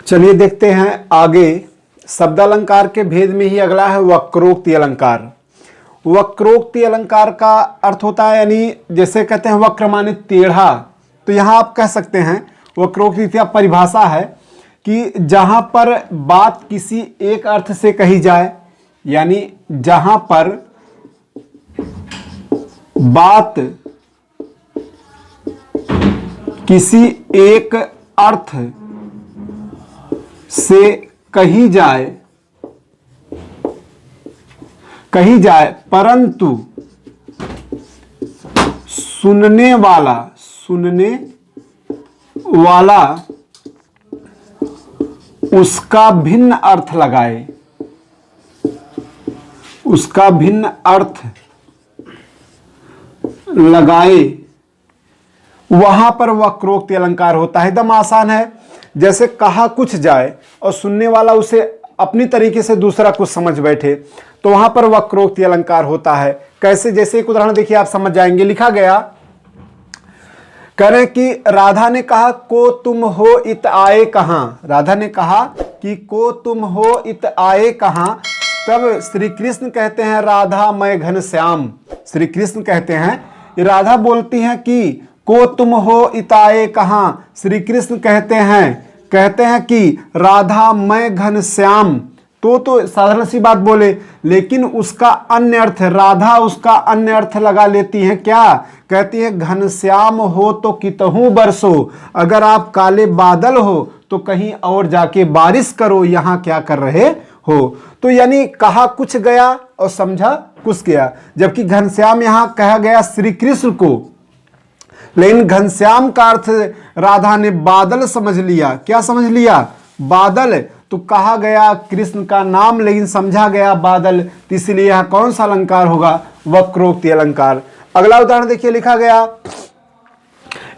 चलिए देखते हैं आगे। शब्दालंकार के भेद में ही अगला है वक्रोक्ति अलंकार। वक्रोक्ति अलंकार का अर्थ होता है, यानी जैसे कहते हैं वक्र माने टेढ़ा, तो यहाँ आप कह सकते हैं वक्रोक्ति की परिभाषा है कि जहाँ पर बात किसी एक अर्थ से कही जाए, यानी जहाँ पर बात किसी एक अर्थ से कही जाए परंतु सुनने वाला उसका भिन्न अर्थ लगाए, वहां पर वक्रोक्ति अलंकार होता है। एकदम आसान है। जैसे कहा कुछ जाए और सुनने वाला उसे अपनी तरीके से दूसरा कुछ समझ बैठे, तो वहां पर वक्रोक्ति अलंकार होता है। कैसे? जैसे एक उदाहरण देखिए, आप समझ जाएंगे। लिखा गया, कह रहे कि राधा ने कहा को तुम हो इत आए कहां। राधा ने कहा कि को तुम हो इत आए कहां। तब श्री कृष्ण कहते हैं राधा मैं घनश्याम। श्री कृष्ण कहते हैं, राधा बोलती हैं कि को तुम हो इत आए कहां। श्री कृष्ण कहते हैं कि राधा मैं घनश्याम। तो साधारण सी बात बोले, लेकिन उसका अन्य अर्थ, राधा उसका अन्य अर्थ लगा लेती हैं। क्या कहती है? घनश्याम हो तो कितहूं बरसो, अगर आप काले बादल हो तो कहीं और जाके बारिश करो, यहाँ क्या कर रहे हो। तो यानी कहा कुछ गया और समझा कुछ गया। जबकि घनश्याम यहाँ कहा गया श्री कृष्ण को, लेकिन घनश्याम का अर्थ राधा ने बादल समझ लिया। क्या समझ लिया? बादल। तो कहा गया कृष्ण का नाम, लेकिन समझा गया बादल। तो इसलिए यह कौन सा अलंकार होगा? वक्रोक्ति अलंकार। अगला उदाहरण देखिए, लिखा गया,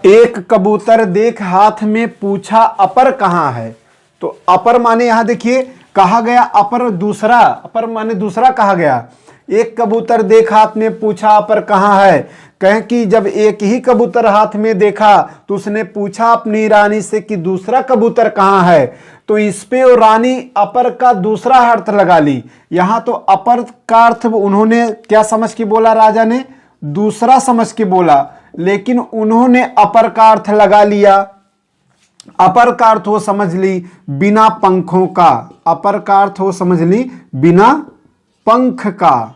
एक कबूतर देख हाथ में पूछा अपर कहां है। तो अपर माने यहां देखिए कहा गया अपर दूसरा, अपर माने दूसरा कहा गया। एक कबूतर देख हाथ में पूछा अपर कहां है। कहें कि जब एक ही कबूतर हाथ में देखा तो उसने पूछा अपनी रानी से कि दूसरा कबूतर कहां है। तो इस पे वो रानी अपर का दूसरा अर्थ लगा ली। यहां तो अपर का अर्थ उन्होंने क्या समझ के बोला? राजा ने दूसरा समझ के बोला, लेकिन उन्होंने अपर का अर्थ लगा लिया। अपर का अर्थ वो समझ ली बिना पंखों का। अपर का अर्थ वो समझ ली बिना पंख का।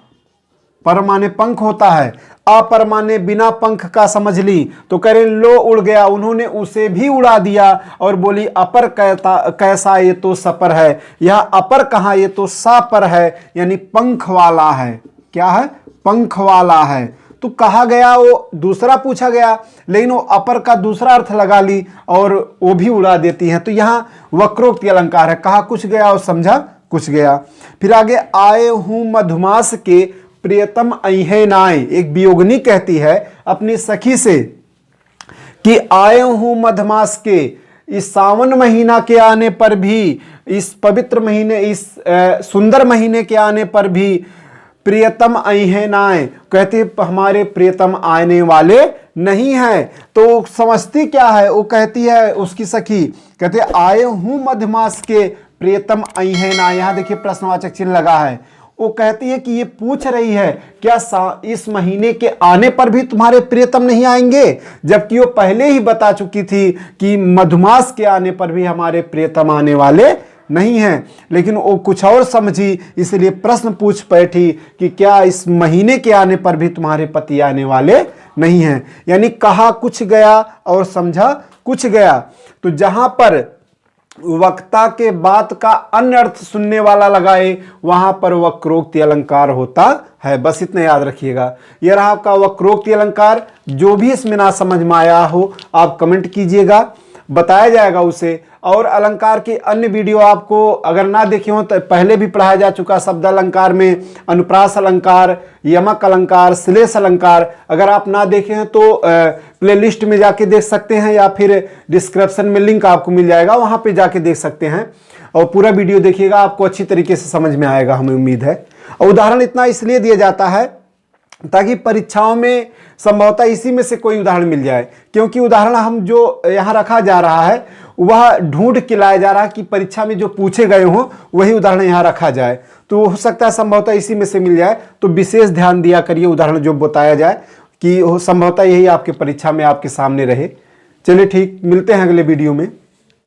पर माने पंख होता है, अपर माने बिना पंख का समझ ली। तो कह रहे लो उड़ गया, उन्होंने उसे भी उड़ा दिया और बोली अपर कैसा, ये तो सपर है। यह अपर कहाँ? ये तो सापर है, यानी पंख वाला है। क्या है? पंख वाला है। तो कहा गया वो दूसरा पूछा गया, लेकिन वो अपर का दूसरा अर्थ लगा ली और वो भी उड़ा देती है। तो यहाँ वक्रोक्ति अलंकार है। कहा कुछ गया और समझा कुछ गया। फिर आगे, आए हूं मधुमास के प्रियतम अहे नाय। एक वियोगिनी कहती है अपनी सखी से कि आए हूं मधुमास के, इस सावन महीना के आने पर भी, इस पवित्र महीने, इस सुंदर महीने के आने पर भी प्रियतम अहे नाय, कहते हमारे प्रियतम आने वाले नहीं है। तो समझती क्या है? वो कहती है उसकी सखी, कहते आए हूं मधुमास के प्रियतम अहे नाय। यहां देखिए प्रश्नवाचक चिन्ह लगा है। वो कहती है कि ये पूछ रही है क्या इस महीने के आने पर भी तुम्हारे प्रियतम नहीं आएंगे, जबकि वो पहले ही बता चुकी थी कि मधुमास के आने पर भी हमारे प्रियतम आने वाले नहीं हैं। लेकिन वो कुछ और समझी, इसलिए प्रश्न पूछ बैठी कि क्या इस महीने के आने पर भी तुम्हारे पति आने वाले नहीं हैं। यानी कहा कुछ गया और समझा कुछ गया। तो जहां पर वक्ता के बात का अन्य अर्थ सुनने वाला लगाए, वहां पर वक्रोक्ति अलंकार होता है। बस इतना याद रखिएगा। यह रहा आपका वक्रोक्ति अलंकार। जो भी इसमें ना समझ में आया हो आप कमेंट कीजिएगा, बताया जाएगा उसे। और अलंकार की अन्य वीडियो आपको अगर ना देखे हो तो पहले भी पढ़ाया जा चुका। शब्द अलंकार में अनुप्रास अलंकार, यमक अलंकार, श्लेष अलंकार, अगर आप ना देखे हैं तो प्लेलिस्ट में जाके देख सकते हैं, या फिर डिस्क्रिप्शन में लिंक आपको मिल जाएगा, वहां पे जाके देख सकते हैं। और पूरा वीडियो देखिएगा, आपको अच्छी तरीके से समझ में आएगा, हमें उम्मीद है। और उदाहरण इतना इसलिए दिया जाता है ताकि परीक्षाओं में संभवतः इसी में से कोई उदाहरण मिल जाए, क्योंकि उदाहरण हम जो यहाँ रखा जा रहा है वह ढूंढ के लाया जा रहा है कि परीक्षा में जो पूछे गए हों वही उदाहरण यहाँ रखा जाए। तो हो सकता है संभवतः इसी में से मिल जाए, तो विशेष ध्यान दिया करिए उदाहरण जो बताया जाए कि संभवतः यही आपके परीक्षा में आपके सामने रहे। चलिए ठीक, मिलते हैं अगले वीडियो में।